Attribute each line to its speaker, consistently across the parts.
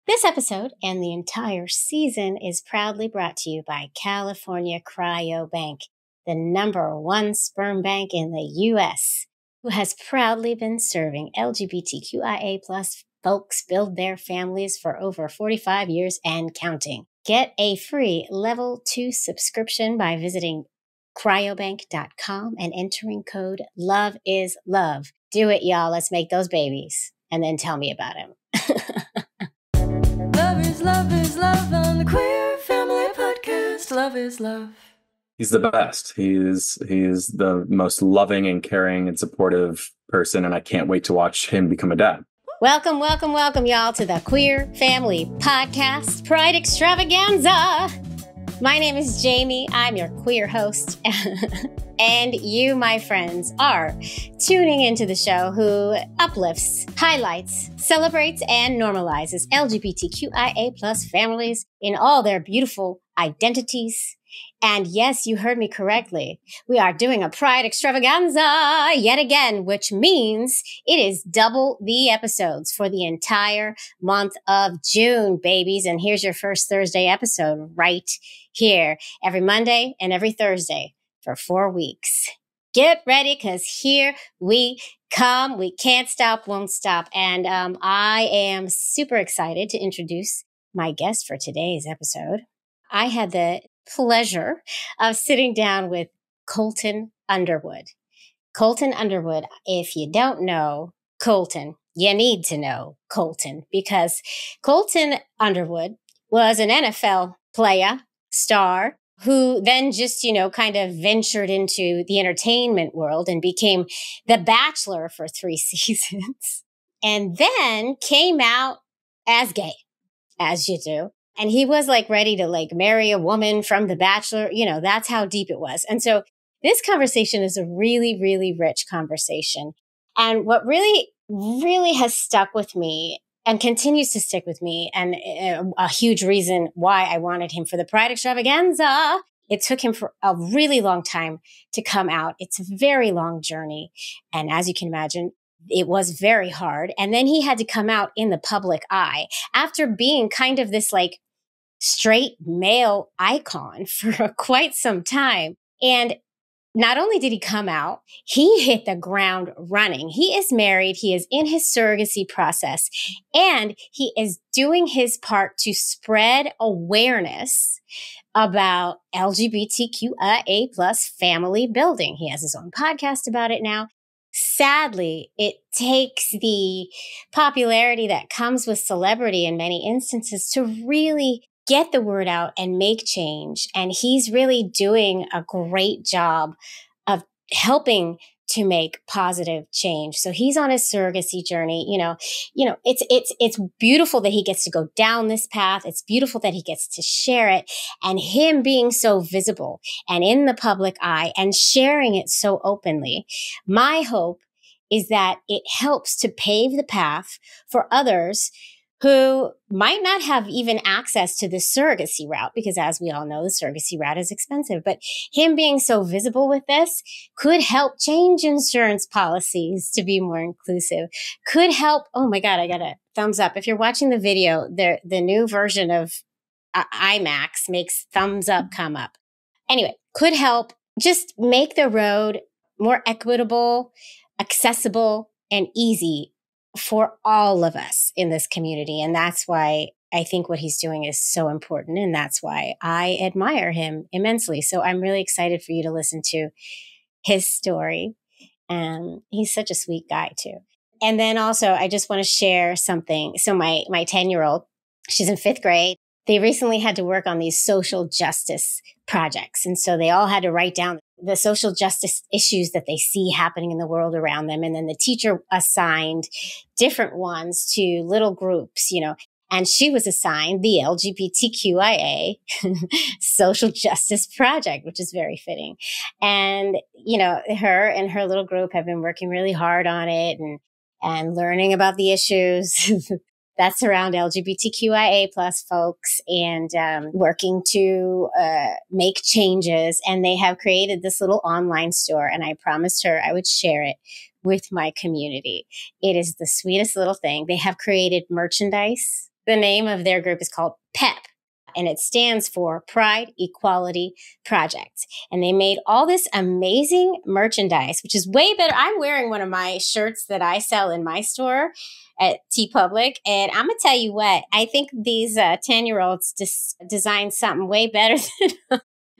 Speaker 1: This episode and the entire season is proudly brought to you by California Cryobank, the #1 sperm bank in the U.S., who has proudly been serving LGBTQIA plus folks build their families for over 45 years and counting. Get a free level 2 subscription by visiting cryobank.com and entering code LOVEISLOVE. Do it, y'all. Let's make those babies. And then tell me about him.
Speaker 2: Love is love on the Queer Family Podcast. Love is love.
Speaker 3: He's the best. He's the most loving and caring and supportive person, and I can't wait to watch him become a dad.
Speaker 1: Welcome, welcome, welcome, y'all, to the Queer Family Podcast Pride Extravaganza. My name is Jaimie. I'm your queer host. And you, my friends, are tuning into the show who uplifts, highlights, celebrates, and normalizes LGBTQIA plus families in all their beautiful identities. And yes, you heard me correctly. We are doing a Pride Extravaganza yet again, which means it is double the episodes for the entire month of June, babies. And here's your first Thursday episode right here, every Monday and every Thursday for 4 weeks. Get ready, because here we come. We can't stop, won't stop. And I am super excited to introduce my guest for today's episode. I had the pleasure of sitting down with Colton Underwood. Colton Underwood, if you don't know Colton, you need to know Colton, because Colton Underwood was an NFL player, star, who then just, kind of ventured into the entertainment world and became the Bachelor for 3 seasons, and then came out as gay, as you do. And he was ready to marry a woman from The Bachelor. That's how deep it was. And so this conversation is a really, really rich conversation. And what really, really has stuck with me and continues to stick with me, and a huge reason why I wanted him for the Pride Extravaganza, it took him for a really long time to come out. It's a very long journey. And as you can imagine, it was very hard. And then he had to come out in the public eye after being kind of this straight male icon for quite some time. And not only did he come out, he hit the ground running. He is married. He is in his surrogacy process, and he is doing his part to spread awareness about LGBTQIA plus family building. He has his own podcast about it now. Sadly, it takes the popularity that comes with celebrity in many instances to really get the word out and make change. And he's really doing a great job of helping to make positive change. So he's on his surrogacy journey. It's beautiful that he gets to go down this path. It's beautiful that he gets to share it, and him being so visible and in the public eye and sharing it so openly. My hope is that it helps to pave the path for others who might not have even access to the surrogacy route, because as we all know, the surrogacy route is expensive. But him being so visible with this could help change insurance policies to be more inclusive, could help. Oh my God, I got a thumbs up. If you're watching the video, the new version of IMAX makes thumbs up come up. Anyway, could help just make the road more equitable, accessible, and easy for all of us in this community. And that's why I think what he's doing is so important. And that's why I admire him immensely. So I'm really excited for you to listen to his story. And he's such a sweet guy too. And then also, I just want to share something. So my 10-year-old, she's in 5th grade. They recently had to work on these social justice projects. And so they all had to write down the social justice issues that they see happening in the world around them. And then the teacher assigned different ones to little groups, and she was assigned the LGBTQIA social justice project, which is very fitting. And, her and her little group have been working really hard on it and learning about the issues that's around LGBTQIA plus folks, and working to make changes. And they have created this little online store, and I promised her I would share it with my community. It is the sweetest little thing. They have created merchandise The name of their group is called PEP, and it stands for Pride Equality Project. And they made all this amazing merchandise, which is way better. I'm wearing one of my shirts that I sell in my store at T Public. And I'm going to tell you what, I think these 10-year-olds designed something way better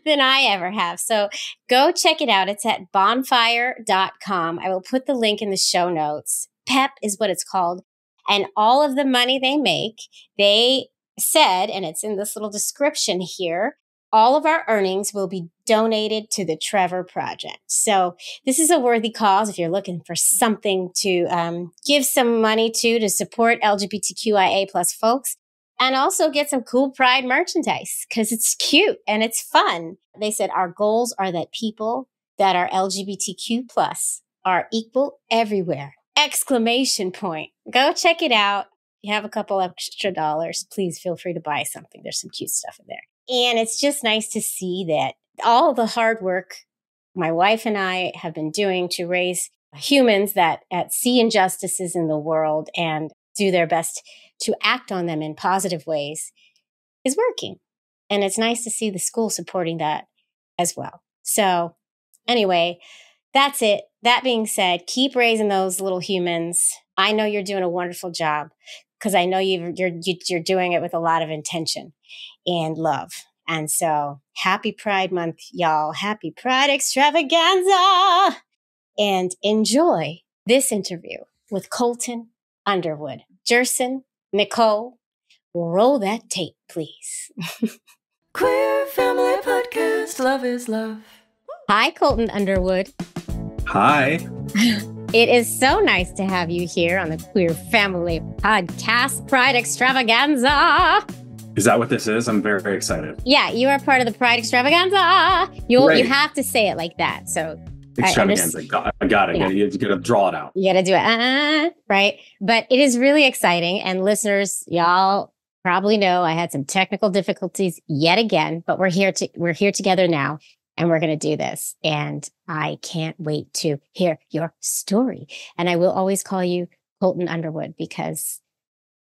Speaker 1: than I ever have. So go check it out. It's at bonfire.com. I will put the link in the show notes. PEP is what it's called. And all of the money they make, they said, and it's in this little description here, all of our earnings will be donated to the Trevor Project. So this is a worthy cause if you're looking for something to give some money to support LGBTQIA plus folks, and also get some cool Pride merchandise because it's cute and it's fun. They said our goals are that people that are LGBTQ plus are equal everywhere. Exclamation point. Go check it out. You have a couple extra dollars, please feel free to buy something. There's some cute stuff in there. And it's just nice to see that all the hard work my wife and I have been doing to raise humans that see injustices in the world and do their best to act on them in positive ways is working. And it's nice to see the school supporting that as well. So anyway, that's it. That being said, keep raising those little humans. I know you're doing a wonderful job because I know you're doing it with a lot of intention and love. And so happy Pride Month, y'all. Happy Pride Extravaganza. And enjoy this interview with Colton Underwood. Jerson, Nicole, roll that tape, please.
Speaker 2: Queer Family Podcast, love is love.
Speaker 1: Hi, Colton Underwood.
Speaker 3: Hi.
Speaker 1: It is so nice to have you here on the Queer Family Podcast, Pride Extravaganza.
Speaker 3: Is that what this is? I'm very, very excited.
Speaker 1: Yeah, you are part of the Pride Extravaganza. You have to say it like that. So
Speaker 3: Extravaganza. I got it.
Speaker 1: Yeah.
Speaker 3: You got to draw it out.
Speaker 1: You got to do it, right? But it is really exciting. And listeners, y'all probably know I had some technical difficulties yet again, but we're here together now. And we're going to do this. And I can't wait to hear your story. And I will always call you Colton Underwood because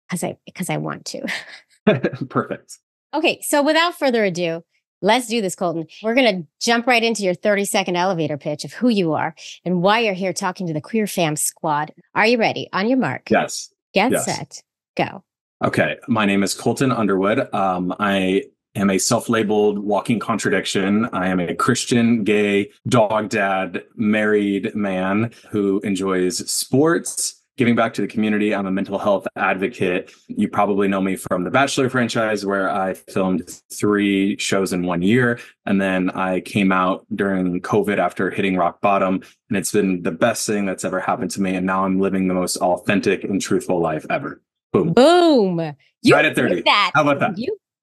Speaker 1: I want to.
Speaker 3: Perfect.
Speaker 1: Okay. So without further ado, let's do this, Colton. We're going to jump right into your 30-second elevator pitch of who you are and why you're here talking to the Queer Fam Squad. Are you ready? On your mark.
Speaker 3: Yes.
Speaker 1: Get set. Go.
Speaker 3: Okay. My name is Colton Underwood. I am a self-labeled walking contradiction. I am a Christian, gay, dog dad, married man who enjoys sports, giving back to the community. I'm a mental health advocate. You probably know me from the Bachelor franchise, where I filmed 3 shows in 1 year. And then I came out during COVID after hitting rock bottom. And it's been the best thing that's ever happened to me. And now I'm living the most authentic and truthful life ever. Boom.
Speaker 1: Boom. You
Speaker 3: right at 30.
Speaker 1: That.
Speaker 3: How about that?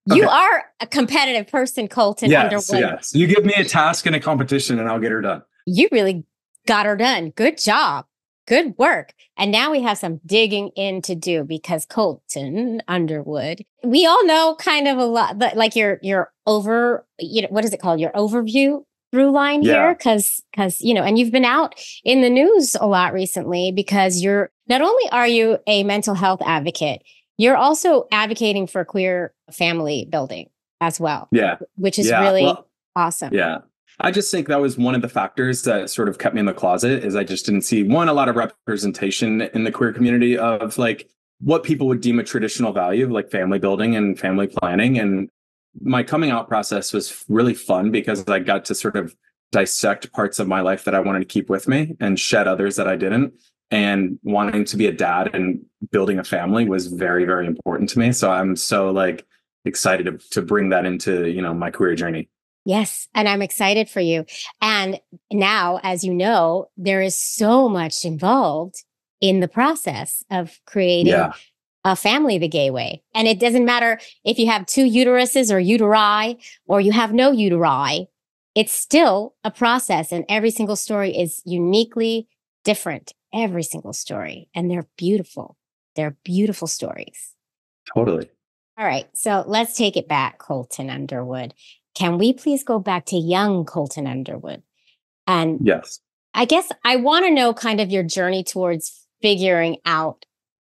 Speaker 1: You are a competitive person, Colton Underwood.
Speaker 3: Yes. You give me a task and a competition and I'll get her done.
Speaker 1: You really got her done. Good job. Good work. And now we have some digging in to do because Colton Underwood, we all know kind of a lot, but like your what is it called? Your overview through line here. Cause and you've been out in the news a lot recently because not only are you a mental health advocate, you're also advocating for queer family building as well. Yeah. Which is really awesome.
Speaker 3: Yeah. I just think that was one of the factors that sort of kept me in the closet is I just didn't see a lot of representation in the queer community of like what people would deem a traditional value of like family building and family planning. And my coming out process was really fun because I got to sort of dissect parts of my life that I wanted to keep with me and shed others that I didn't. And wanting to be a dad and building a family was very, very important to me. So I'm so like excited to bring that into, my career journey.
Speaker 1: Yes. And I'm excited for you. And now, as you know, there is so much involved in the process of creating a family the gay way. And it doesn't matter if you have 2 uteruses or uteri, or you have no uteri, it's still a process. And every single story is uniquely different. Every single story. And they're beautiful. They're beautiful stories.
Speaker 3: Totally.
Speaker 1: All right. So let's take it back, Colton Underwood. Can we please go back to young Colton Underwood? And
Speaker 3: yes,
Speaker 1: I guess I want to know kind of your journey towards figuring out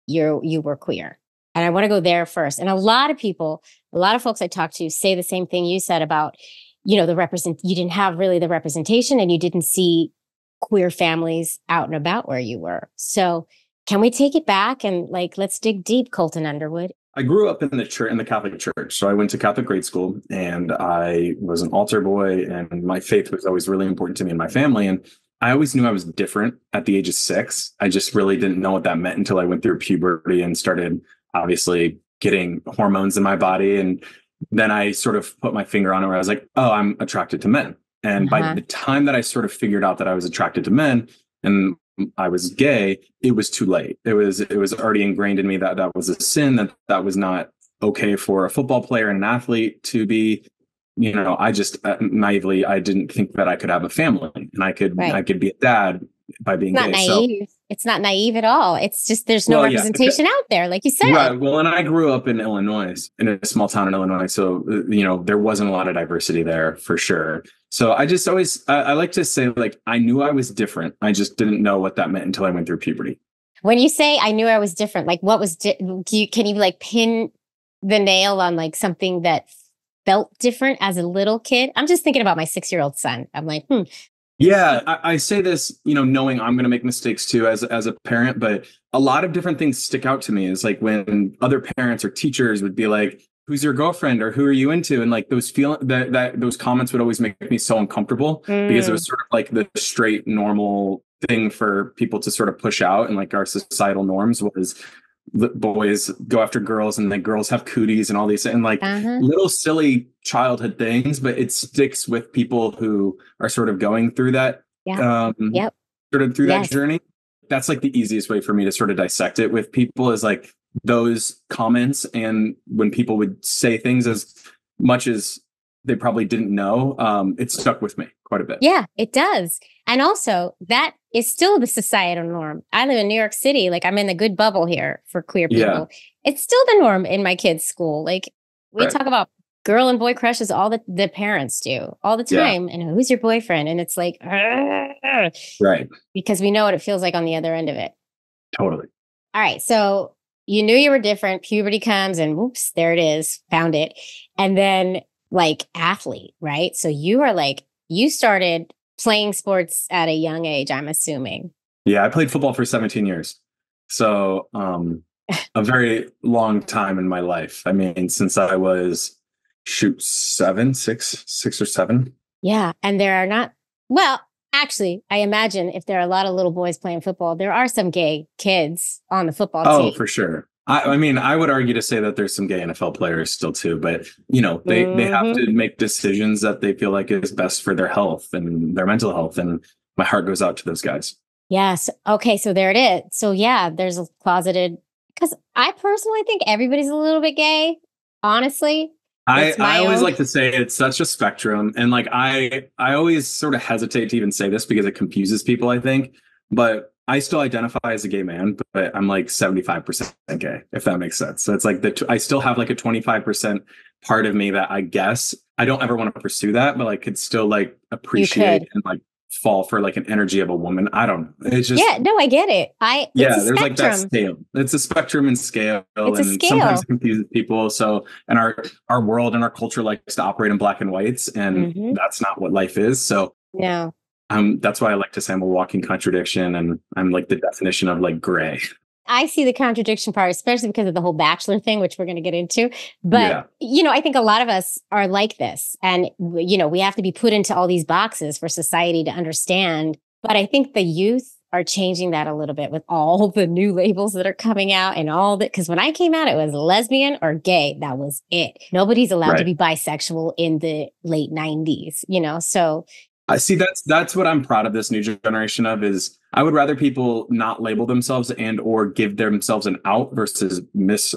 Speaker 1: you were queer. And I want to go there first. And a lot of folks I talk to say the same thing you said about, you didn't have really the representation and you didn't see queer families out and about where you were. So can we take it back and let's dig deep, Colton Underwood?
Speaker 3: I grew up in the church, in the Catholic Church. So I went to Catholic grade school and I was an altar boy, and my faith was always really important to me and my family. And I always knew I was different at the age of 6. I just really didn't know what that meant until I went through puberty and started obviously getting hormones in my body. And then I sort of put my finger on it where I was like, oh, I'm attracted to men. And by the time that I sort of figured out that I was attracted to men and I was gay, it was too late. It was already ingrained in me that that was a sin, that was not okay for a football player and an athlete to be. I just naively, I didn't think that I could have a family and I could be a dad by being gay.
Speaker 1: Naive. It's not naive at all. It's just there's no representation out there, like you said.
Speaker 3: Right. Well, and I grew up in Illinois, in a small town in Illinois. So, there wasn't a lot of diversity there for sure. So I just always, I like to say, I knew I was different. I just didn't know what that meant until I went through puberty.
Speaker 1: When you say I knew I was different, what was, can you pin the nail on something that felt different as a little kid? I'm just thinking about my 6-year-old son. I'm like,
Speaker 3: Yeah, I say this, knowing I'm going to make mistakes too as a parent, but a lot of different things stick out to me. Is when other parents or teachers would be like, "Who's your girlfriend?" or "Who are you into?" And those comments would always make me so uncomfortable because it was sort of the straight normal thing for people to sort of push out, and our societal norms was the boys go after girls and girls have cooties and all these and little silly childhood things, but it sticks with people who are sort of going through that that journey. That's the easiest way for me to sort of dissect it with people is those comments, and when people would say things as much as they probably didn't know, it stuck with me quite a bit.
Speaker 1: Yeah, it does. And also that is still the societal norm. I live in New York City. I'm in the good bubble here for queer people. Yeah. It's still the norm in my kids' school. We talk about girl and boy crushes all the parents do all the time. Yeah. And who's your boyfriend? And it's
Speaker 3: right.
Speaker 1: Because we know what it feels like on the other end of it.
Speaker 3: Totally.
Speaker 1: All right. So you knew you were different. Puberty comes and whoops, there it is. Found it. And then athlete, right? So you are you started playing sports at a young age, I'm assuming.
Speaker 3: Yeah, I played football for 17 years. So a very long time in my life. I mean, since I was, 6 or 7.
Speaker 1: Yeah. And there are not, well, actually, I imagine if there are a lot of little boys playing football, there are some gay kids on the football team.
Speaker 3: Oh, for sure. I mean, I would argue to say that there's some gay NFL players still too, but they have to make decisions that they feel like is best for their health and their mental health. And my heart goes out to those guys.
Speaker 1: Yes. Okay. So there it is. So yeah, there's a closeted, because I personally think everybody's a little bit gay. Honestly,
Speaker 3: I always like to say it's such a spectrum. And I always sort of hesitate to even say this because it confuses people, I think, but I still identify as a gay man, but I'm 75% gay, if that makes sense. So it's I still have a 25% part of me that I guess I don't ever want to pursue that, but could still appreciate and fall for an energy of a woman. I don't know. It's just,
Speaker 1: yeah, no, I get it. There's
Speaker 3: that scale. It's a spectrum and scale. Sometimes it confuses people. So, and our world and our culture likes to operate in black and whites, and that's not what life is. So
Speaker 1: no.
Speaker 3: That's why I like to say I'm a walking contradiction, and I'm the definition of gray.
Speaker 1: I see the contradiction part, especially because of the whole Bachelor thing, which we're going to get into. But, I think a lot of us are like this. And, we have to be put into all these boxes for society to understand. But I think the youth are changing that a little bit with all the new labels that are coming out and all that. Because when I came out, it was lesbian or gay. That was it. Nobody's allowed to be bisexual in the late 90s, so...
Speaker 3: I see that's what I'm proud of this new generation of is I would rather people not label themselves and or give themselves an out versus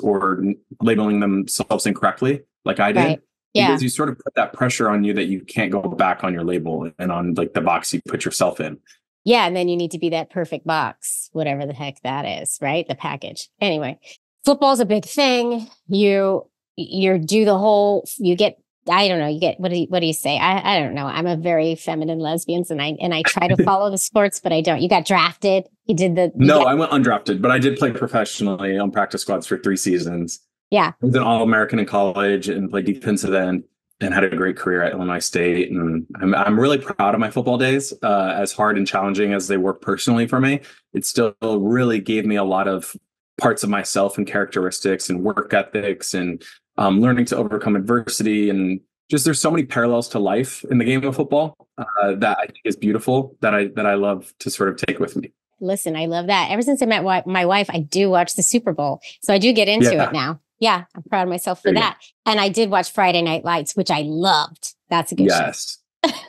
Speaker 3: or labeling themselves incorrectly like I did.
Speaker 1: Right. Yeah.
Speaker 3: Because you sort of put that pressure on you that you can't go back on your label and on the box you put yourself in.
Speaker 1: Yeah. And then you need to be that perfect box, whatever the heck that is, right? The package. Anyway, football's a big thing. You get I don't know. You get, what do you say? I don't know. I'm a very feminine lesbian and I try to follow the sports, but I don't. You got drafted.
Speaker 3: I went undrafted, but I did play professionally on practice squads for 3 seasons.
Speaker 1: Yeah.
Speaker 3: I was an All-American in college and played defensive end and had a great career at Illinois State. And I'm really proud of my football days. As hard and challenging as they were personally for me, it still really gave me a lot of parts of myself and characteristics and work ethics and learning to overcome adversity. And just there's so many parallels to life in the game of football that I think is beautiful, that I love to sort of take with me.
Speaker 1: Listen, I love that. Ever since I met my wife, I do watch the Super Bowl. So I do get into it now. Yeah, I'm proud of myself for that. And I did watch Friday Night Lights, which I loved. That's a good show.
Speaker 3: Yes,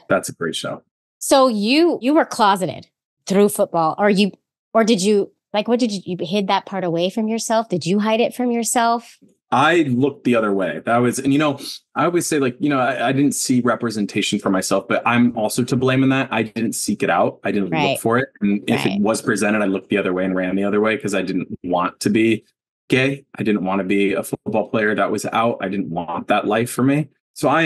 Speaker 3: that's a great show.
Speaker 1: So you were closeted through football, did you hid that part away from yourself? Did you hide it from yourself?
Speaker 3: I looked the other way. I always say I didn't see representation for myself, but I'm also to blame in that. I didn't seek it out. I didn't look for it. And if it was presented, I looked the other way and ran the other way because I didn't want to be gay. I didn't want to be a football player that was out. I didn't want that life for me. So I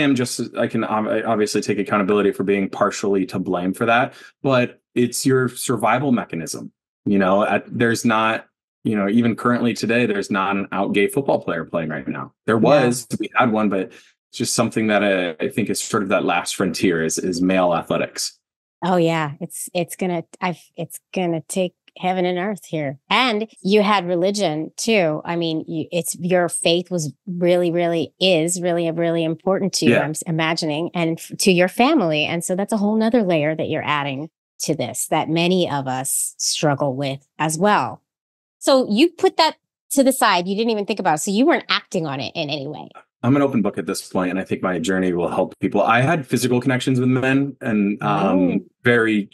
Speaker 3: can obviously take accountability for being partially to blame for that, but it's your survival mechanism. There's not, even currently today, there's not an out gay football player playing right now. There was, we had one, but it's just something that I think is sort of that last frontier is male athletics.
Speaker 1: Oh yeah. It's gonna take heaven and earth here. And you had religion too. I mean, your faith was really important to you, I'm imagining, and to your family. And so that's a whole nother layer that you're adding to this that many of us struggle with as well. So you put that to the side. You didn't even think about it. So you weren't acting on it in any way. I'm
Speaker 3: an open book at this point, and I think my journey will help people. I had physical connections with men, and very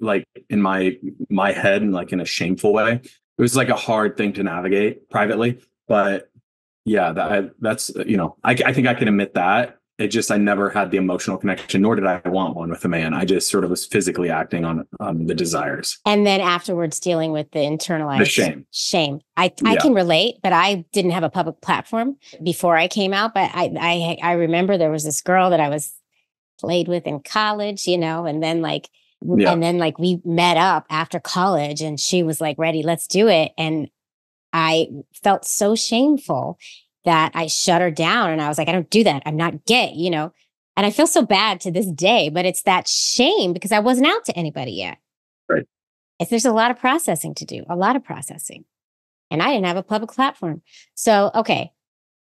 Speaker 3: like in my head, and like in a shameful way. It was like a hard thing to navigate privately, but yeah, that's I think I can admit that. I never had the emotional connection, nor did I want one with a man. I just sort of was physically acting on the desires. And then afterwards dealing with the internalized shame. I can relate, but I didn't have a public platform before I came out. But I remember there was this girl that I was played with in college, and then we met up after college and she was like, ready, let's do it. And I felt so shameful that I shut her down and I was like, I don't do that. I'm not gay, and I feel so bad to this day, but it's that shame because I wasn't out to anybody yet. Right. There's a lot of processing to do, and I didn't have a public platform. So, okay,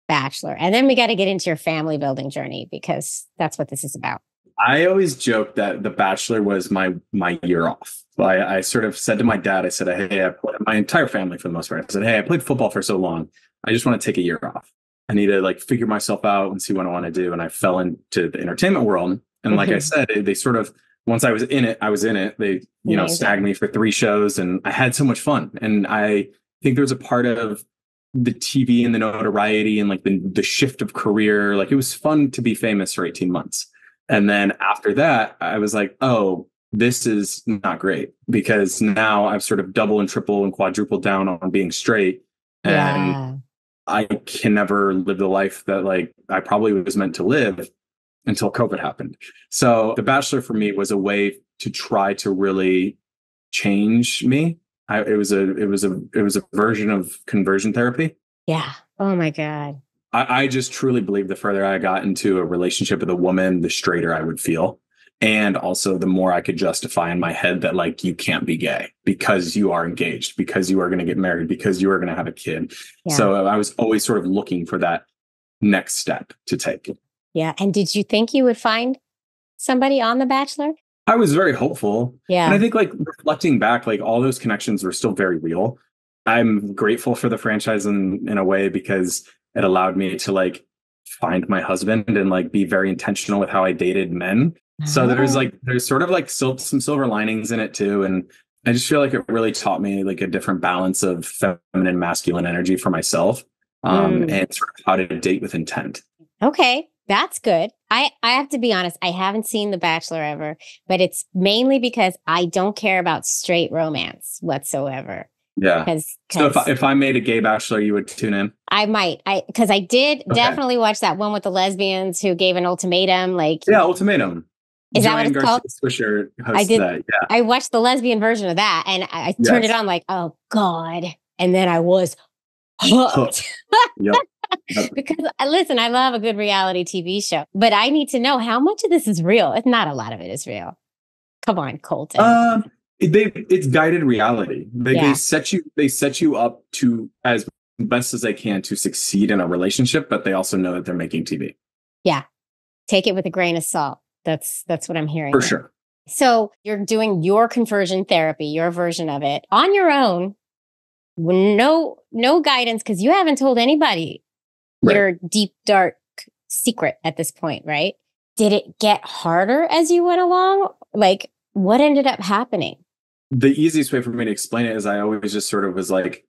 Speaker 3: Bachelor. And then we got to get into your family building journey because that's what this is about. I always joke that The Bachelor was my year off. I sort of said to my dad, I said, hey, my entire family for the most part, I said, hey, I played football for so long. I just want to take a year off. I need to figure myself out and see what I want to do. And I fell into the entertainment world. And like I said, they sort of, once I was in it, they, snagged me for 3 shows and I had so much fun. And I think there was a part of the TV and the notoriety and the shift of career. It was fun to be famous for 18 months. And then after that, I was like, oh, this is not great because now I've sort of double and triple and quadrupled down on being straight. And I can never live the life that I probably was meant to live until COVID happened. So The Bachelor for me was a way to try to really change me. It was a version of conversion therapy. Yeah. Oh my God. I just truly believe the further I got into a relationship with a woman, the straighter I would feel. And also the more I could justify in my head that you can't be gay because you are engaged, because you are going to get married, because you are going to have a kid. Yeah. So I was always sort of looking for that next step to take. Yeah. And did you think you would find somebody on The Bachelor? I was very hopeful. Yeah. And I think reflecting back, all those connections were still very real. I'm grateful for the franchise in a way because it allowed me to find my husband and be very intentional with how I dated men. So there's sort of some silver linings in it too. And I just feel like it really taught me a different balance of feminine, masculine energy for myself and sort of how to date with intent. Okay, that's good. I have to be honest, I haven't seen The Bachelor ever, but it's mainly because I don't care about straight romance whatsoever. Yeah.
Speaker 1: Because
Speaker 3: So if I made a gay Bachelor, you would tune in?
Speaker 1: I might. Because I did
Speaker 3: Okay.
Speaker 1: definitely watch that one with the lesbians who gave an ultimatum. Like,
Speaker 3: Yeah, Ultimatum.
Speaker 1: is that what
Speaker 3: Joanne
Speaker 1: it's called?
Speaker 3: Garcia-Swisher
Speaker 1: I
Speaker 3: hosts
Speaker 1: did.
Speaker 3: that. Yeah.
Speaker 1: I watched the lesbian version of that, and I turned it
Speaker 3: Yes.
Speaker 1: on like, oh God, and then I was hooked.
Speaker 3: Yep. Yep.
Speaker 1: Because listen, I love a good reality TV show, but I need to know how much of this is real. If not, a lot of it is real. Come on, Colton.
Speaker 3: It's guided reality. They
Speaker 1: Yeah.
Speaker 3: set you up to as best as they can to succeed in a relationship, but they also know that they're making TV.
Speaker 1: Yeah. Take it with a grain of salt. That's what I'm hearing.
Speaker 3: For
Speaker 1: there.
Speaker 3: sure.
Speaker 1: So you're doing your conversion therapy, your version of it on your own. No guidance, because you haven't told anybody
Speaker 3: Right.
Speaker 1: your deep, dark secret at this point, right? Did it get harder as you went along? Like, what ended up happening?
Speaker 3: The easiest way for me to explain it is I always just sort of was like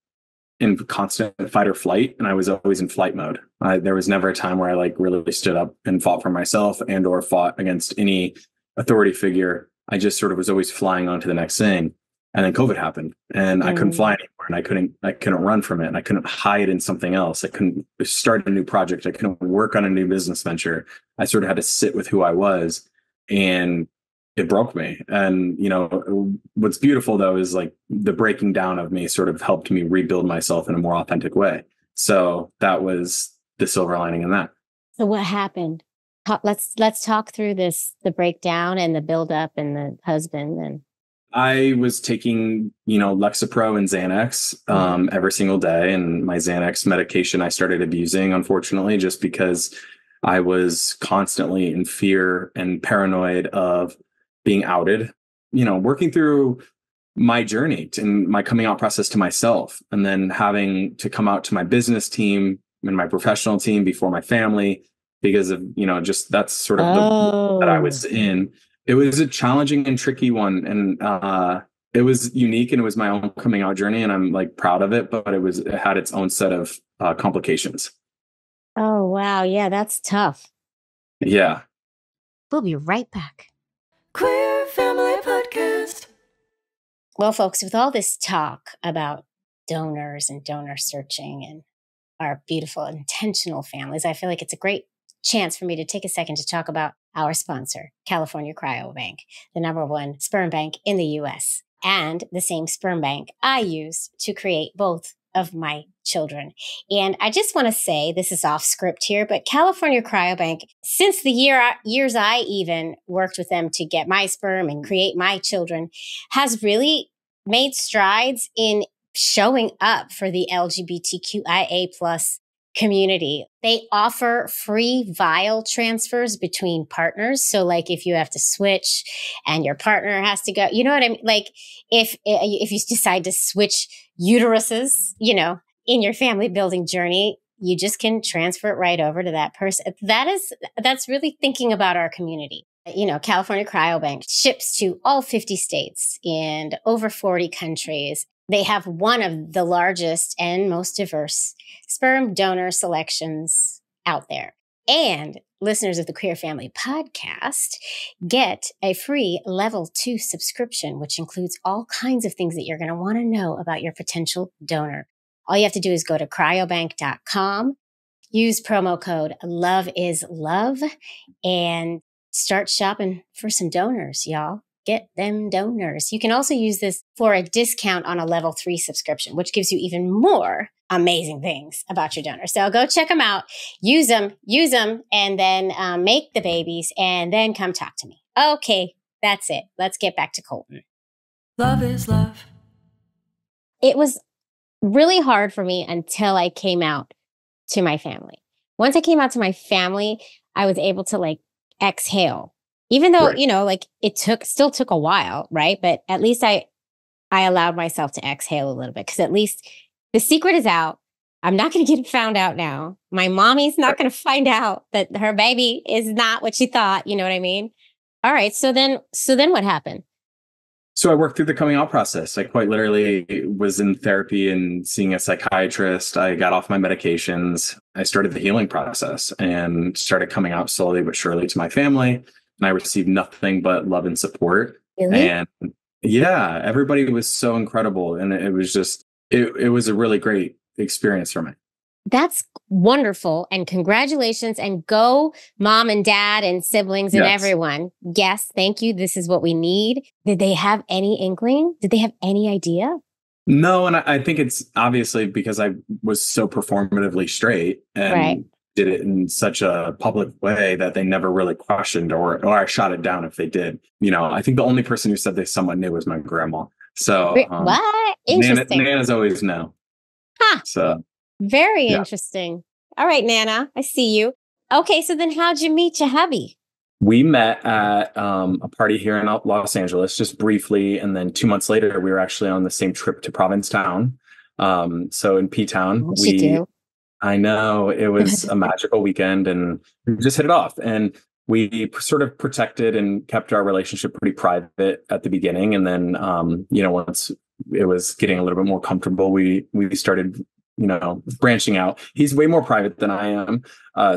Speaker 3: in constant fight or flight, and I was always in flight mode. There was never a time where I like really stood up and fought for myself and or fought against any authority figure. I just sort of was always flying on to the next thing. And then COVID happened, and I couldn't fly anymore, and I couldn't run from it, and I couldn't hide in something else. I couldn't start a new project. I couldn't work on a new business venture. I sort of had to sit with who I was, and it broke me. And, you know, what's beautiful though is like the breaking down of me sort of helped me rebuild myself in a more authentic way. So that was the silver lining in that.
Speaker 1: So what happened? Let's talk through this, the breakdown and the buildup and the husband. And
Speaker 3: I was taking, Lexapro and Xanax every single day. And my Xanax medication I started abusing, unfortunately, just because I was constantly in fear and paranoid of being outed, working through my journey and my coming out process to myself, and then having to come out to my business team and my professional team before my family because of, just that's sort of the that I was in. It was a challenging and tricky one. And it was unique, and it was my own coming out journey, and I'm like proud of it, but it had its own set of complications.
Speaker 1: Oh, wow. Yeah, that's tough.
Speaker 3: Yeah.
Speaker 1: We'll be right back.
Speaker 2: Queer Family Podcast.
Speaker 1: Well, folks, with all this talk about donors and donor searching and our beautiful intentional families, I feel like it's a great chance for me to take a second to talk about our sponsor, California Cryobank, the #1 sperm bank in the US, and the same sperm bank I used to create both of my children. And I just want to say, this is off script here, but California Cryobank, since the years I even worked with them to get my sperm and create my children, has really made strides in showing up for the LGBTQIA plus community. They offer free vial transfers between partners. So like if you have to switch and your partner has to go, you know what I mean? Like if you decide to switch uteruses, in your family building journey, you just can transfer it right over to that person. That's really thinking about our community. California Cryobank ships to all 50 states and over 40 countries. They have one of the largest and most diverse sperm donor selections out there. And listeners of the Queer Family Podcast get a free level 2 subscription, which includes all kinds of things that you're going to want to know about your potential donor. All you have to do is go to cryobank.com, use promo code LOVEISLOVE, and start shopping for some donors, y'all. Get them donors. You can also use this for a discount on a level 3 subscription, which gives you even more amazing things about your donor. So go check them out, use them, and then make the babies, and then come talk to me. Okay, that's it. Let's get back to Colton.
Speaker 2: Love is love.
Speaker 1: It was really hard for me until I came out to my family. Once I came out to my family, I was able to exhale. Even though,
Speaker 3: Right.
Speaker 1: it still took a while, right? But at least I allowed myself to exhale a little bit, because at least the secret is out. I'm not going to get found out now. My mommy's not going to find out that her baby is not what she thought. You know what I mean? All right. So then what happened?
Speaker 3: So I worked through the coming out process. I quite literally was in therapy and seeing a psychiatrist. I got off my medications. I started the healing process and started coming out slowly but surely to my family. And I received nothing but love and support.
Speaker 1: Really?
Speaker 3: And yeah, everybody was so incredible. And it was just, it was a really great experience for me.
Speaker 1: That's wonderful. And congratulations, and go mom and dad and siblings and
Speaker 3: Yes.
Speaker 1: everyone. Yes, thank you. This is what we need. Did they have any inkling? Did they have any idea?
Speaker 3: No, and I think it's obviously because I was so performatively straight and
Speaker 1: Right.
Speaker 3: did it in such a public way that they never really questioned or I shot it down if they did. I think the only person who said they somewhat knew was my grandma. So
Speaker 1: What? Interesting.
Speaker 3: Nana's always no.
Speaker 1: Huh.
Speaker 3: So
Speaker 1: Very
Speaker 3: yeah.
Speaker 1: interesting. All right, Nana, I see you. Okay, so then how'd you meet your hubby?
Speaker 3: We met at a party here in Los Angeles, just briefly, and then 2 months later, we were actually on the same trip to Provincetown. So in P-Town, I know it was a magical weekend, and we just hit it off. And we sort of protected and kept our relationship pretty private at the beginning, and then once it was getting a little bit more comfortable, we started branching out. He's way more private than I am.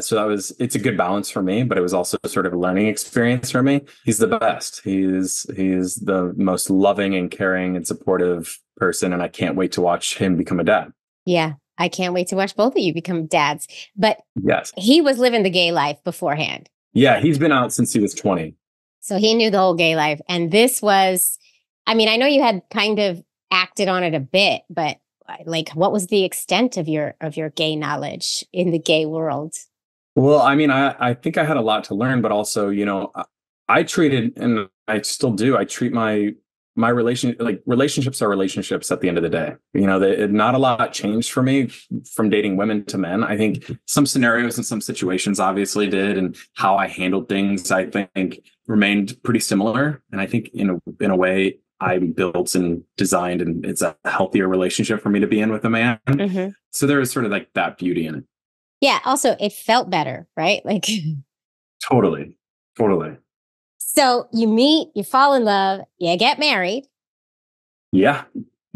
Speaker 3: So it's a good balance for me, but it was also sort of a learning experience for me. He's the best. He's the most loving and caring and supportive person. And I can't wait to watch him become a dad.
Speaker 1: Yeah. I can't wait to watch both of you become dads. But
Speaker 3: yes,
Speaker 1: he was living the gay life beforehand.
Speaker 3: Yeah. He's been out since he was 20.
Speaker 1: So he knew the whole gay life. And this was, I know you had kind of acted on it a bit, but what was the extent of your gay knowledge in the gay world?
Speaker 3: Well, I think I had a lot to learn, but also, I treated, and I still do, I treat my relationships are relationships at the end of the day. Not a lot changed for me from dating women to men. I think some scenarios and some situations obviously did, and how I handled things, I think remained pretty similar. And I think in a way, I built and designed, and it's a healthier relationship for me to be in with a man. Mm-hmm. So there was sort of like that beauty in it.
Speaker 1: Yeah. Also, it felt better, right?
Speaker 3: Totally.
Speaker 1: So you meet, you fall in love, you get married. Yeah.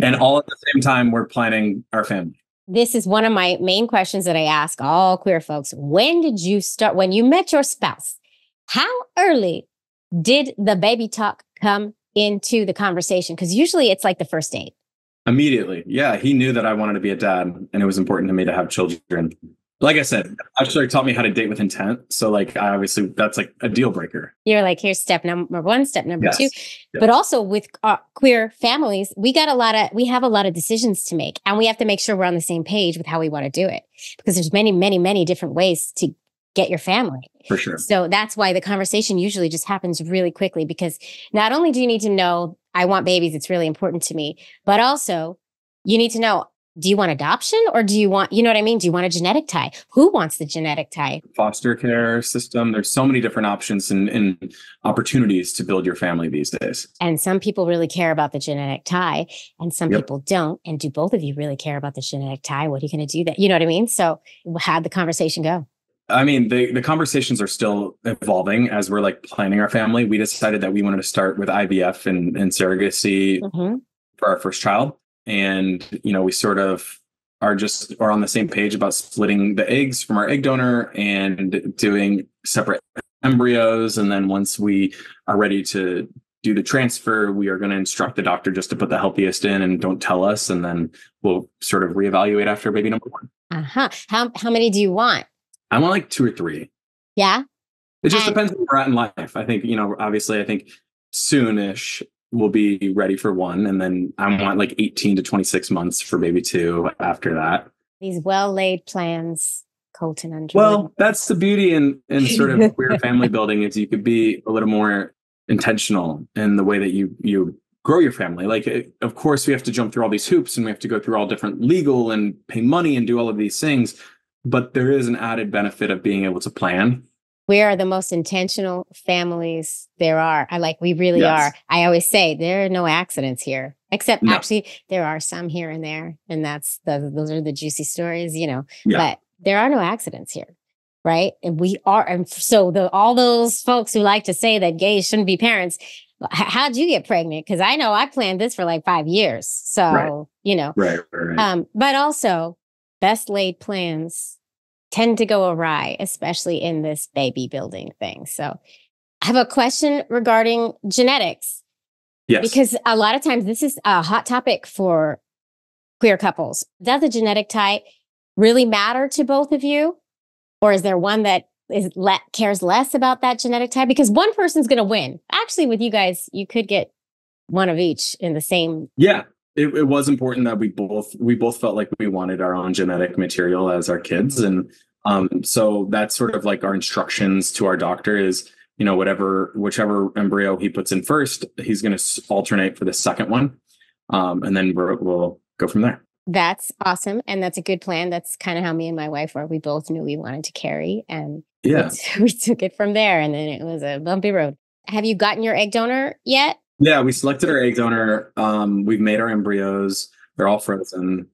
Speaker 3: And all at the same time, we're planning our family.
Speaker 1: This is one of my main questions that I ask all queer folks. When did you start, when you met your spouse, how early did the baby talk come into the conversation? Because usually it's like the first date.
Speaker 3: Immediately. Yeah. He knew that I wanted to be a dad, and it was important to me to have children. Like I said, Bachelor taught me how to date with intent. So obviously that's like a deal breaker.
Speaker 1: You're like, here's step number one, step number two. But also with queer families, we have a lot of decisions to make, and we have to make sure we're on the same page with how we want to do it, because there's many, many, many different ways to get your family.
Speaker 3: For sure.
Speaker 1: So that's why the conversation usually just happens really quickly, because not only do you need to know, I want babies, it's really important to me, but also you need to know, do you want adoption, or do you want, you know what I mean? Do you want a genetic tie? Who wants the genetic tie?
Speaker 3: Foster care system. There's so many different options and opportunities to build your family these days.
Speaker 1: And some people really care about the genetic tie, and some people don't. And do both of you really care about the genetic tie? What are you going to do that? You know what I mean? So how'd the conversation go?
Speaker 3: The conversations are still evolving as we're planning our family. We decided that we wanted to start with IVF and surrogacy for our first child. And, we sort of are on the same page about splitting the eggs from our egg donor and doing separate embryos. And then once we are ready to do the transfer, we are going to instruct the doctor just to put the healthiest in and don't tell us. And then we'll sort of reevaluate after baby number one.
Speaker 1: How many do you want?
Speaker 3: I want 2 or 3.
Speaker 1: Yeah.
Speaker 3: It just depends where we're at in life. I think, obviously I think soonish we'll be ready for 1. And then I want 18 to 26 months for baby 2 after that.
Speaker 1: These well-laid plans, Colton Underwood.
Speaker 3: Well, that's the beauty in sort of queer family building, is you could be a little more intentional in the way that you grow your family. Of course, we have to jump through all these hoops, and we have to go through all different legal and pay money and do all of these things. But there is an added benefit of being able to plan.
Speaker 1: We are the most intentional families there are. We really are. I always say there are no accidents here, except actually there are some here and there. And those are the juicy stories, but there are no accidents here. Right. And we are. And so all those folks who like to say that gays shouldn't be parents, how'd you get pregnant? Because I know I planned this for 5 years. So,
Speaker 3: Right.
Speaker 1: But also best laid plans tend to go awry, especially in this baby building thing. So I have a question regarding genetics.
Speaker 3: Yes.
Speaker 1: Because a lot of times this is a hot topic for queer couples. Does the genetic type really matter to both of you? Or is there one that cares less about that genetic type? Because one person's going to win. Actually, with you guys, you could get one of each in the same.
Speaker 3: Yeah. It was important that we both felt like we wanted our own genetic material as our kids. And so that's sort of like our instructions to our doctor is, whichever embryo he puts in first, he's going to alternate for the second one. And then we'll go from there.
Speaker 1: That's awesome. And that's a good plan. That's kind of how me and my wife were. We both knew we wanted to carry, and we took it from there. And then it was a bumpy road. Have you gotten your egg donor yet?
Speaker 3: Yeah, we selected our egg donor. We've made our embryos. They're all frozen.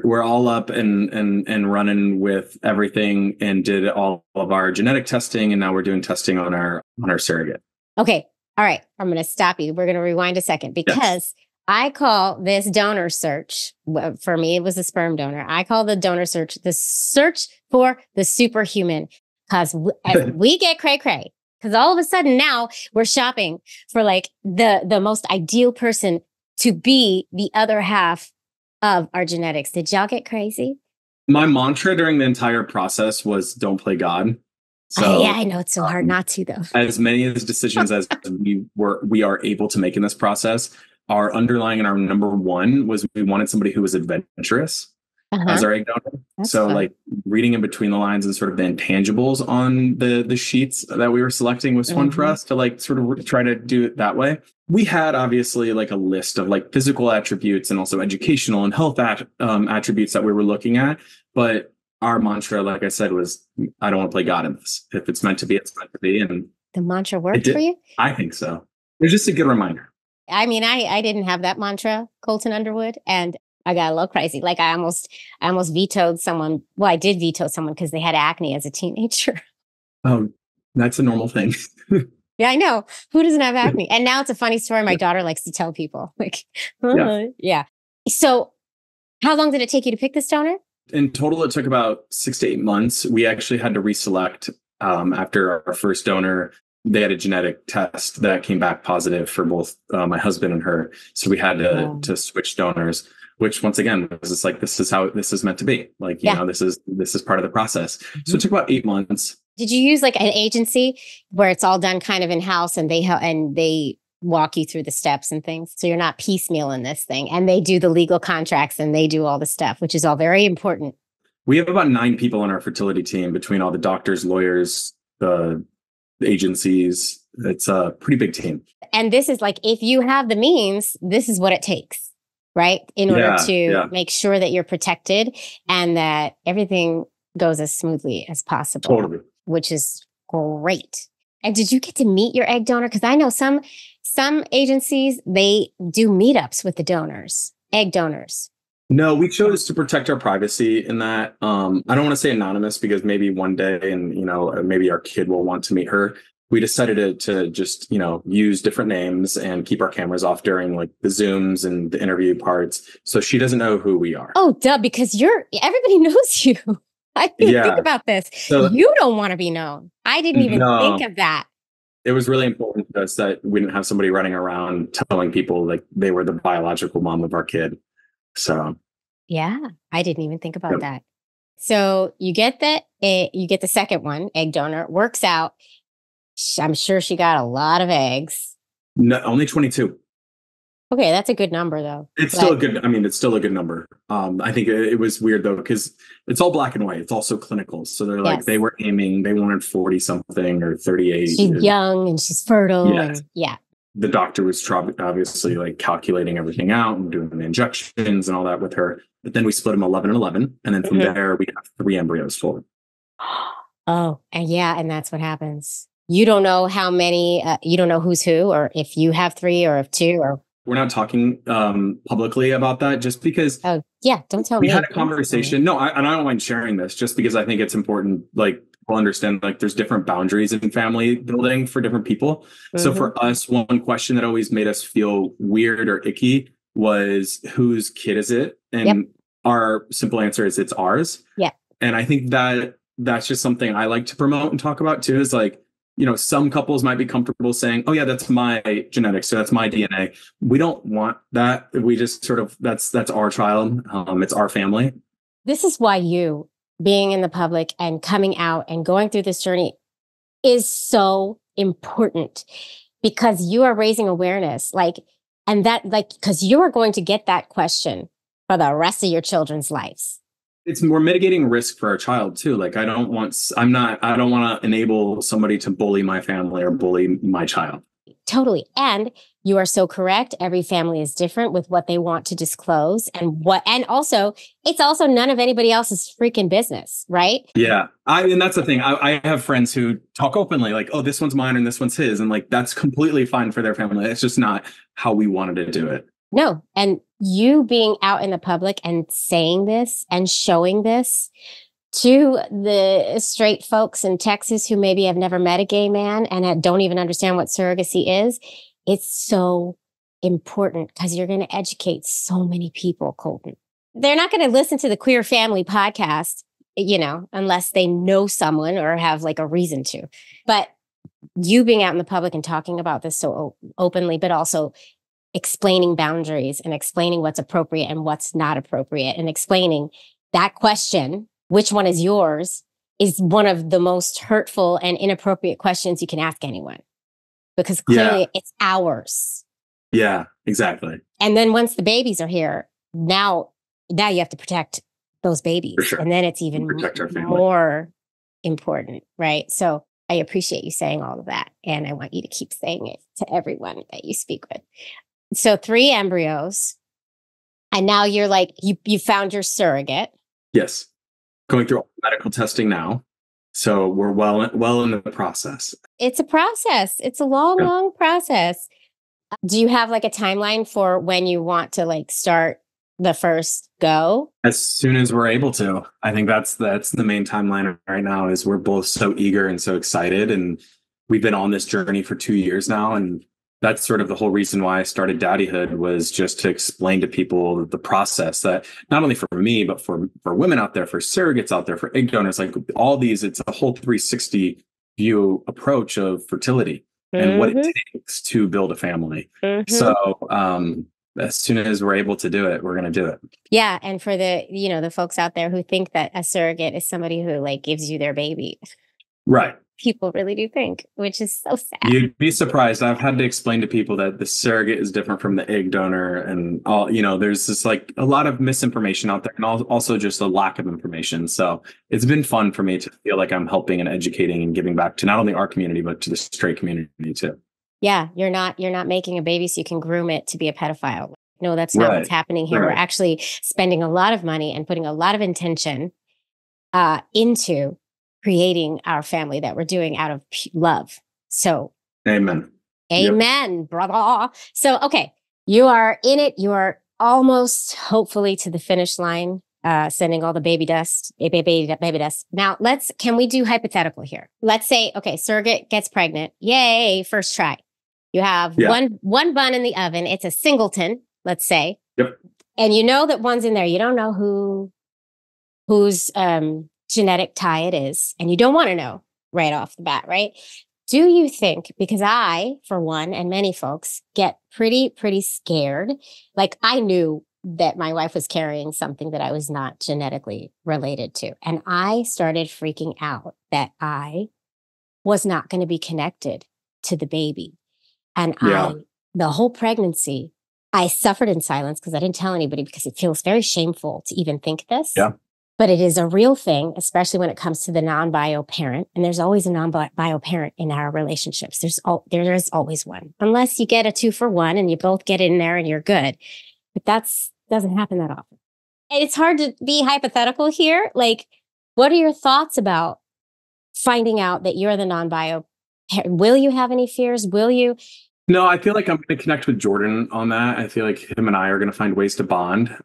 Speaker 3: We're all up and running with everything, and did all of our genetic testing. And now we're doing testing on our surrogate.
Speaker 1: Okay. All right. I'm going to stop you. We're going to rewind a second because I call this donor search, for me, it was a sperm donor. I call the donor search the search for the superhuman, because we get cray-cray. Because all of a sudden now we're shopping for like the most ideal person to be the other half of our genetics. Did y'all get crazy?
Speaker 3: My mantra during the entire process was don't play God. So
Speaker 1: yeah, I know it's so hard not to, though.
Speaker 3: As many of the decisions as we are able to make in this process, our underlying and our number one was we wanted somebody who was adventurous as our egg donor. That's so fun. Like reading in between the lines and sort of the intangibles on the sheets that we were selecting was fun for us to like sort of try to do it that way. We had obviously like a list of like physical attributes and also educational and health attributes that we were looking at. But our mantra, like I said, was I don't want to play God in this. If it's meant to be, it's meant to be. And
Speaker 1: the mantra worked for you?
Speaker 3: I think so. It's just a good reminder.
Speaker 1: I mean, I didn't have that mantra, Colton Underwood, and I got a little crazy. Like I almost vetoed someone. Well, I did veto someone because they had acne as a teenager.
Speaker 3: Oh, that's a normal thing.
Speaker 1: Yeah, I know. Who doesn't have acne? And now it's a funny story. My daughter likes to tell people. Like, yeah. So how long did it take you to pick this donor?
Speaker 3: In total, it took about 6 to 8 months. We actually had to reselect after our first donor. They had a genetic test that came back positive for both my husband and her. So we had to switch donors, which once again was just like, this is how this is meant to be. Like, you know, this is part of the process. So it took about 8 months.
Speaker 1: Did you use like an agency where it's all done kind of in-house and they walk you through the steps and things? So you're not piecemeal in this thing, and they do the legal contracts and they do all the stuff, which is all very important.
Speaker 3: We have about 9 people on our fertility team between all the doctors, lawyers, the agencies. It's a pretty big team. And
Speaker 1: this is like, if you have the means, this is what it takes, right? In order to make sure that you're protected and that everything goes as smoothly as possible.
Speaker 3: Totally.
Speaker 1: Which is great. And did you get to meet your egg donor? Because I know some agencies, they do meetups with the donors, egg donors.
Speaker 3: No, we chose to protect our privacy in that. I don't want to say anonymous because maybe one day, and maybe our kid will want to meet her. We decided to just use different names and keep our cameras off during like the Zooms and the interview parts, so she doesn't know who we are.
Speaker 1: Oh, duh! Because everybody knows you. I didn't think about this. So, you don't want to be known. I didn't even think of that.
Speaker 3: It was really important to us that we didn't have somebody running around telling people like they were the biological mom of our kid. So,
Speaker 1: yeah, I didn't even think about that. So you get the second one, egg donor, works out. I'm sure she got a lot of eggs.
Speaker 3: No, only 22.
Speaker 1: Okay, that's a good number, though.
Speaker 3: It's still a good number. I think it was weird, though, because it's all black and white. It's also clinical. So they're like, they wanted 40 something or 38.
Speaker 1: She's young and she's fertile.
Speaker 3: Yeah. The doctor was obviously like calculating everything out and doing the injections and all that with her. But then we split them 11 and 11. And then from there, we have 3 embryos forward.
Speaker 1: Oh, and that's what happens. You don't know how many, you don't know who's who, or if you have 3 or if 2 or...
Speaker 3: We're not talking publicly about that just because...
Speaker 1: Oh, yeah. Don't tell me.
Speaker 3: We had a conversation. No, I don't mind sharing this just because I think it's important. Like, people understand like there's different boundaries in family building for different people. So for us, one question that always made us feel weird or icky was whose kid is it? And our simple answer is it's ours.
Speaker 1: Yeah.
Speaker 3: And I think that's just something I like to promote and talk about too, is like, some couples might be comfortable saying, oh yeah, that's my genetics, so that's my DNA. We don't want that. We just sort of, that's our child. It's our family.
Speaker 1: This is why you being in the public and coming out and going through this journey is so important, because you are raising awareness, because you are going to get that question for the rest of your children's lives.
Speaker 3: We're mitigating risk for our child too. Like I don't want to enable somebody to bully my family or bully my child.
Speaker 1: Totally. And you are so correct. Every family is different with what they want to disclose and also it's also none of anybody else's freaking business, right?
Speaker 3: Yeah. And that's the thing. I have friends who talk openly like, oh, this one's mine and this one's his. And like, that's completely fine for their family. It's just not how we wanted to do it.
Speaker 1: No. And you being out in the public and saying this and showing this to the straight folks in Texas who maybe have never met a gay man and don't even understand what surrogacy is, it's so important because you're going to educate so many people, Colton. They're not going to listen to the Queer Family podcast, unless they know someone or have like a reason to. But you being out in the public and talking about this so openly, but also explaining boundaries and explaining what's appropriate and what's not appropriate and explaining that question, which one is yours, is one of the most hurtful and inappropriate questions you can ask anyone, because clearly it's ours.
Speaker 3: Yeah, exactly.
Speaker 1: And then once the babies are here, now you have to protect those babies. For sure. And then it's even more important, right? So I appreciate you saying all of that. And I want you to keep saying it to everyone that you speak with. So 3 embryos. And now you're like, you found your surrogate.
Speaker 3: Yes. Going through all medical testing now. So we're well in the process.
Speaker 1: It's a process. It's a long process. Do you have like a timeline for when you want to like start the first go?
Speaker 3: As soon as we're able to. I think that's the main timeline right now, is we're both so eager and so excited. And we've been on this journey for 2 years now. And that's sort of the whole reason why I started Daddyhood, was just to explain to people the process, that not only for me, but for women out there, for surrogates out there, for egg donors, like all these, it's a whole 360 view approach of fertility and what it takes to build a family. So as soon as we're able to do it, we're going to do it. Yeah.
Speaker 1: And for the folks out there who think that a surrogate is somebody who like gives you their baby.
Speaker 3: Right.
Speaker 1: People really do think, which is so sad.
Speaker 3: You'd be surprised. I've had to explain to people that the surrogate is different from the egg donor, and all, there's just like a lot of misinformation out there, and also just a lack of information. So it's been fun for me to feel like I'm helping and educating and giving back to not only our community, but to the straight community too.
Speaker 1: Yeah. You're not making a baby so you can groom it to be a pedophile. No, that's not what's happening here. Right. We're actually spending a lot of money and putting a lot of intention into creating our family that we're doing out of love. So
Speaker 3: amen,
Speaker 1: brother. So, okay. You are in it. You are almost hopefully to the finish line, sending all the baby dust. Now can we do hypothetical here? Let's say, okay, surrogate gets pregnant. Yay. First try. You have one bun in the oven. It's a singleton, let's say.
Speaker 3: Yep.
Speaker 1: And you know that one's in there. You don't know whose genetic tie it is, and you don't want to know right off the bat, right? Do you think, because I, for one, and many folks get pretty scared. Like I knew that my wife was carrying something that I was not genetically related to. And I started freaking out that I was not going to be connected to the baby. And the whole pregnancy, I suffered in silence because I didn't tell anybody, because it feels very shameful to even think this.
Speaker 3: Yeah.
Speaker 1: But it is a real thing, especially when it comes to the non-bio parent. And there's always a non-bio parent in our relationships. There is always one, unless you get a 2-for-1 and you both get in there and you're good. But doesn't happen that often. And it's hard to be hypothetical here. Like, what are your thoughts about finding out that you're the non-bio parent? Will you have any fears? Will you?
Speaker 3: No, I feel like I'm going to connect with Jordan on that. I feel like him and I are going to find ways to bond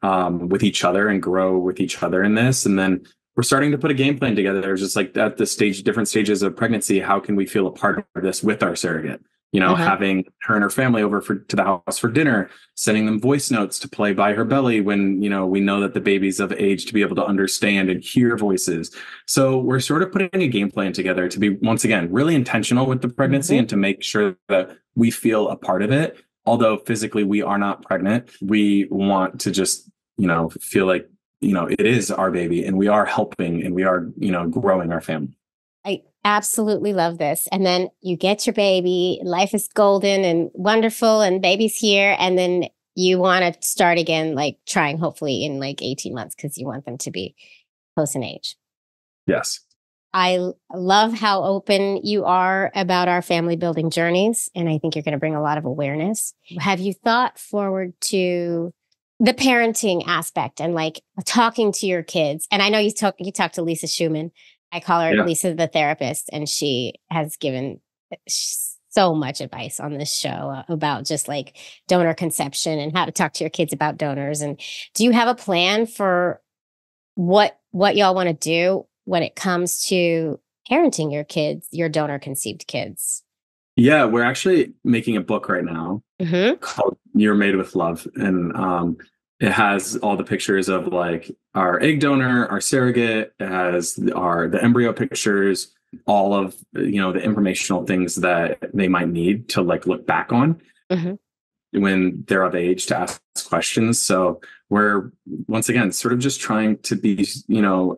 Speaker 3: with each other and grow with each other in this. And then we're starting to put a game plan together. There's just like at the different stages of pregnancy, how can we feel a part of this with our surrogate? having her and her family over to the house for dinner, sending them voice notes to play by her belly when, we know that the baby's of age to be able to understand and hear voices. So we're sort of putting a game plan together to be, once again, really intentional with the pregnancy and to make sure that we feel a part of it. Although physically we are not pregnant, we want to just, feel like, it is our baby and we are helping and we are, growing our family.
Speaker 1: I absolutely love this. And then you get your baby, life is golden and wonderful, and baby's here. And then you want to start again, like trying hopefully in like 18 months because you want them to be close in age.
Speaker 3: Yes.
Speaker 1: I love how open you are about our family building journeys. And I think you're going to bring a lot of awareness. Have you thought forward to the parenting aspect and like talking to your kids? And I know you talked to Lisa Schumann. I call her Lisa the therapist, and she has given so much advice on this show about just like donor conception and how to talk to your kids about donors. And do you have a plan for what y'all want to do when it comes to parenting your kids, your donor conceived kids?
Speaker 3: Yeah, we're actually making a book right now called You're Made with Love. And it has all the pictures of like our egg donor, our surrogate. It has the embryo pictures, all of, the informational things that they might need to like look back on when they're of age to ask questions. So we're, once again, sort of just trying to be,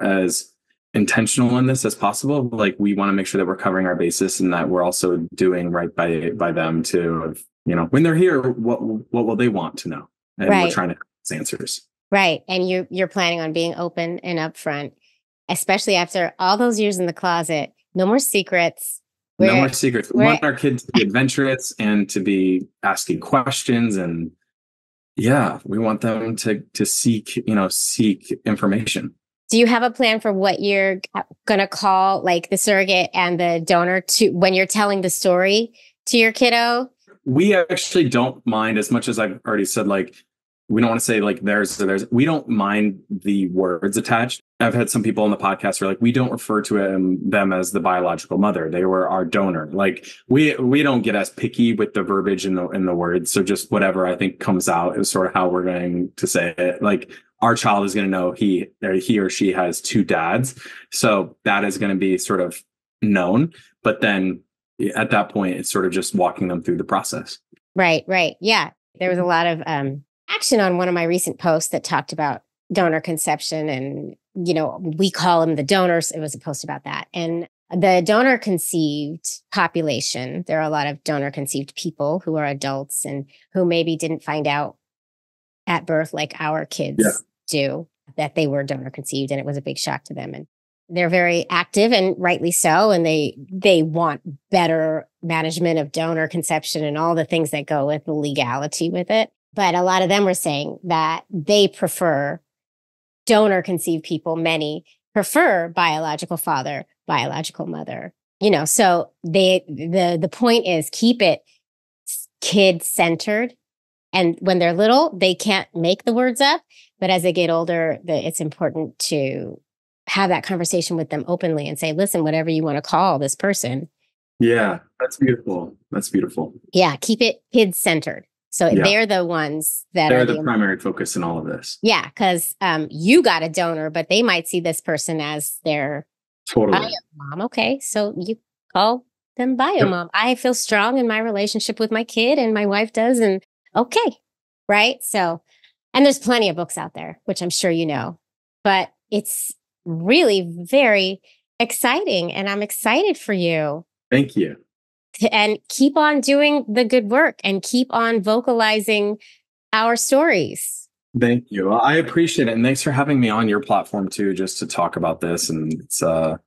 Speaker 3: as intentional in this as possible. Like we want to make sure that we're covering our basis and that we're also doing right by them to, when they're here, what will they want to know? And we're trying to have answers. Right.
Speaker 1: And you're planning on being open and upfront, especially after all those years in the closet. No more secrets.
Speaker 3: No more secrets. We want our kids to be adventurous and to be asking questions. And we want them to seek information.
Speaker 1: Do you have a plan for what you're going to call like the surrogate and the donor to when you're telling the story to your kiddo?
Speaker 3: We actually don't mind, as much as I've already said, like, we don't want to say like there's, we don't mind the words attached. I've had some people on the podcast who are like, we don't refer to them as the biological mother. They were our donor. Like we don't get as picky with the verbiage in the words. So just whatever I think comes out is sort of how we're going to say it. Like our child is going to know he or she has two dads. So that is going to be sort of known. But then at that point, it's sort of just walking them through the process.
Speaker 1: Right. Yeah. There was a lot of action on one of my recent posts that talked about donor conception, and we call them the donors. It was a post about that. And the donor conceived population, there are a lot of donor conceived people who are adults and who maybe didn't find out at birth like our kids do that they were donor conceived, and it was a big shock to them. And they're very active, and rightly so, and they want better management of donor conception and all the things that go with the legality with it. But a lot of them were saying that they prefer donor conceived people. Many prefer biological father, biological mother. So the point is keep it kid centered. And when they're little, they can't make the words up. But as they get older, it's important to have that conversation with them openly and say, listen, whatever you want to call this person.
Speaker 3: Yeah, that's beautiful.
Speaker 1: Yeah, keep it kid centered. So they're the ones that
Speaker 3: they're the primary focus in all of this.
Speaker 1: Yeah, because you got a donor, but they might see this person as their bio mom. Okay, so you call them bio mom. I feel strong in my relationship with my kid, and my wife does. And okay, right? So, and there's plenty of books out there, which I'm sure you know, but it's really very exciting, and I'm excited for you.
Speaker 3: Thank you.
Speaker 1: And keep on doing the good work and keep on vocalizing our stories.
Speaker 3: Thank you. I appreciate it. And thanks for having me on your platform too, just to talk about this. And it's an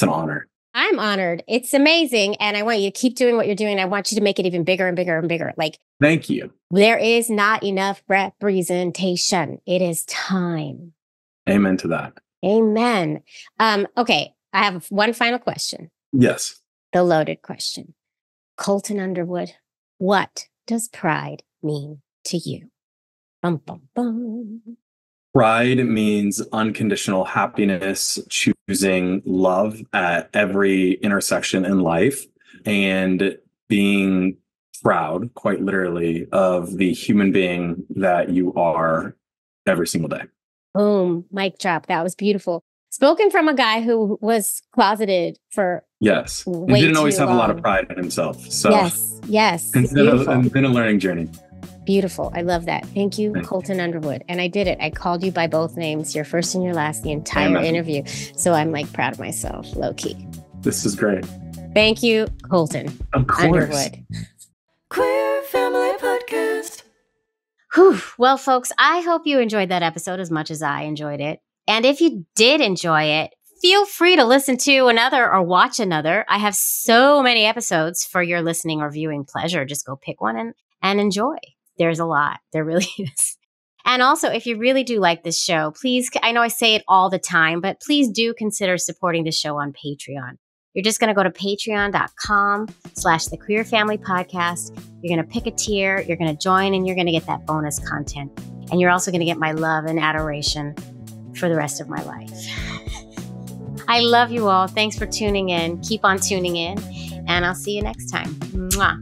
Speaker 3: honor.
Speaker 1: I'm honored. It's amazing. And I want you to keep doing what you're doing. I want you to make it even bigger and bigger and bigger. Like,
Speaker 3: thank you.
Speaker 1: There is not enough representation. It is time.
Speaker 3: Amen to that.
Speaker 1: Amen. Okay. I have one final question.
Speaker 3: Yes.
Speaker 1: The loaded question. Colton Underwood, what does pride mean to you? Bum, bum, bum.
Speaker 3: Pride means unconditional happiness, choosing love at every intersection in life, and being proud, quite literally, of the human being that you are every single day.
Speaker 1: Boom, mic drop. That was beautiful. Spoken from a guy who was closeted for
Speaker 3: Yes. And
Speaker 1: way
Speaker 3: didn't always
Speaker 1: too
Speaker 3: have
Speaker 1: long.
Speaker 3: a lot of pride in himself. So
Speaker 1: Yes.
Speaker 3: it's been a learning journey.
Speaker 1: Beautiful. I love that. Thank you, Colton Underwood. And I did it. I called you by both names, your first and your last, the entire interview. So I'm like proud of myself, low key.
Speaker 3: This is great.
Speaker 1: Thank you, Colton Underwood.
Speaker 2: Queer Family Podcast.
Speaker 1: Whew. Well, folks, I hope you enjoyed that episode as much as I enjoyed it. And if you did enjoy it, feel free to listen to another or watch another. I have so many episodes for your listening or viewing pleasure. Just go pick one and enjoy. There's a lot. There really is. And also, if you really do like this show, please, I know I say it all the time, but please do consider supporting the show on Patreon. You're just going to go to patreon.com/The Queer Family Podcast. You're going to pick a tier, you're going to join, and you're going to get that bonus content. And you're also going to get my love and adoration for the rest of my life. I love you all. Thanks for tuning in. Keep on tuning in, and I'll see you next time. Mwah.